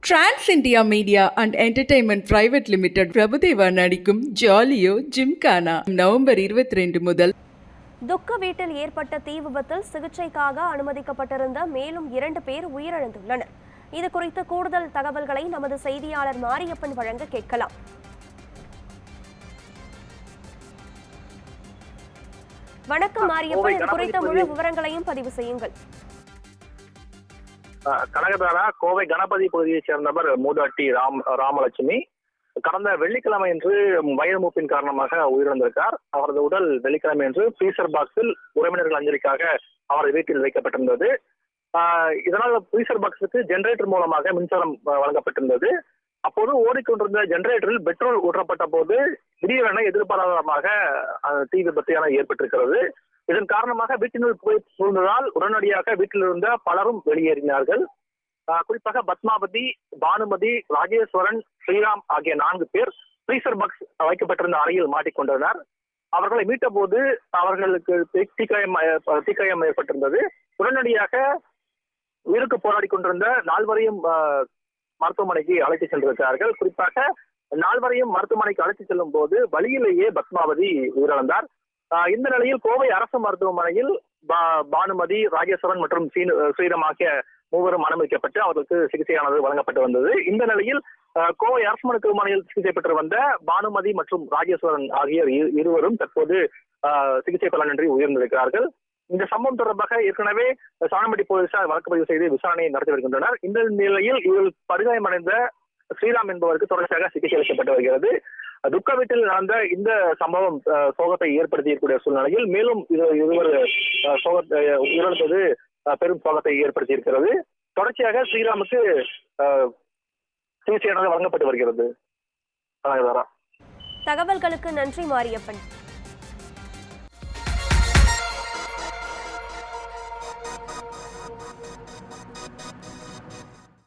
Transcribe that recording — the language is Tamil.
Trans India media and entertainment private limited Prabhudeva நடிக்கும் ஜாலியோ ஜிம்கானா நவம்பர் 22 முதல். துக்க வீட்டில் ஏற்பட்ட தீ விபத்தில் சிகிச்சைக்காக அனுமதிக்கப்பட்டிருந்த மேலும் 2 பேர் உயிரிழந்துள்ளனர். இது குறித்து கூடுதல் தகவல்களை நமது செய்தியாளர் மாரியப்பன் வழங்க கேட்கலாம். வணக்கம் மாரியப்பன், இது குறித்த முழு விவரங்களையும் பதிவு செய்யுங்கள். கனகதாரா கோவை கணபதி பகுதியைச் சேர்ந்தவர் மூதாட்டி ராமலட்சுமி கடந்த வெள்ளிக்கிழமை என்று வயது மூப்பின் காரணமாக உயிரிழந்திருக்கார். அவரது உடல் வெள்ளிக்கிழமை என்று ஃப்ரீசர் பாக்ஸில் உறவினர்கள் அஞ்சலிக்காக அவரது வீட்டில் வைக்கப்பட்டிருந்தது. இதனால் ஃப்ரீசர் பாக்ஸுக்கு ஜெனரேட்டர் மூலமாக மின்சாரம் வழங்கப்பட்டிருந்தது. அப்போது ஓடிக்கொண்டிருந்த ஜெனரேட்டரில் பெட்ரோல் ஊற்றப்பட்ட போது திடீரென எதிர்பாராதமாக தீ விபத்து ஏற்பட்டிருக்கிறது. இதன் காரணமாக வீட்டினுள் புகை சூழ்ந்ததால் உடனடியாக வீட்டில் இருந்த பலரும் வெளியேறினார்கள். குறிப்பாக பத்மாவதி, பானுமதி, ராஜேஸ்வரன், ஸ்ரீராம் ஆகிய 4 பேர் ஃப்ரீசர் பாக்ஸ் வைக்கப்பட்டிருந்த அறையில் மாட்டிக்கொண்டனர். அவர்களை மீட்ட போது அவர்களுக்கு தீக்காயம் ஏற்பட்டிருந்தது. உடனடியாக உயிருக்கு போராடி கொண்டிருந்த 4வரையும் மருத்துவமனைக்கு அழைத்து சென்றிருக்கிறார்கள். குறிப்பாக 4வரையும் மருத்துவமனைக்கு அழைத்து செல்லும் போது வழியிலேயே பத்மாவதி உயிரிழந்தார். இந்த நிலையில் கோவை அரசு மருத்துவமனையில் பானுமதி, ராஜேஸ்வரன் மற்றும் ஸ்ரீராம் ஆகிய 3வரும் அனுமதிக்கப்பட்டு அவர்களுக்கு சிகிச்சையானது வழங்கப்பட்டு வந்தது. இந்த நிலையில் கோவை அரசு மருத்துவமனையில் சிகிச்சை பெற்று வந்த பானுமதி மற்றும் ராஜேஸ்வரன் ஆகிய இருவரும் தற்போது சிகிச்சை பலனின்றி உயிரிழந்திருக்கிறார்கள். இந்த சம்பவம் தொடர்பாக ஏற்கனவே சாணம்பட்டி போலீசார் வழக்கு பதிவு செய்து விசாரணை நடத்தி வருகின்றனர். இந்த நிலையில் இவர்கள் படுகாயமடைந்த ஸ்ரீராம் என்பவருக்கு தொடர்ச்சியாக சிகிச்சை அளிக்கப்பட்டு வருகிறது. துக்க வீட்டில் நடந்த இந்த சம்பவம் சோகத்தை ஏற்படுத்தியிருக்கூடிய சூழ்நிலையில் மேலும் இருவர் உயிரிழந்தது பெரும் சோகத்தை ஏற்படுத்தி இருக்கிறது. தொடர்ச்சியாக ஸ்ரீராமுக்கு சிகிச்சையானது வழங்கப்பட்டு வருகிறது. தகவல்களுக்கு நன்றி மாரியப்பன்.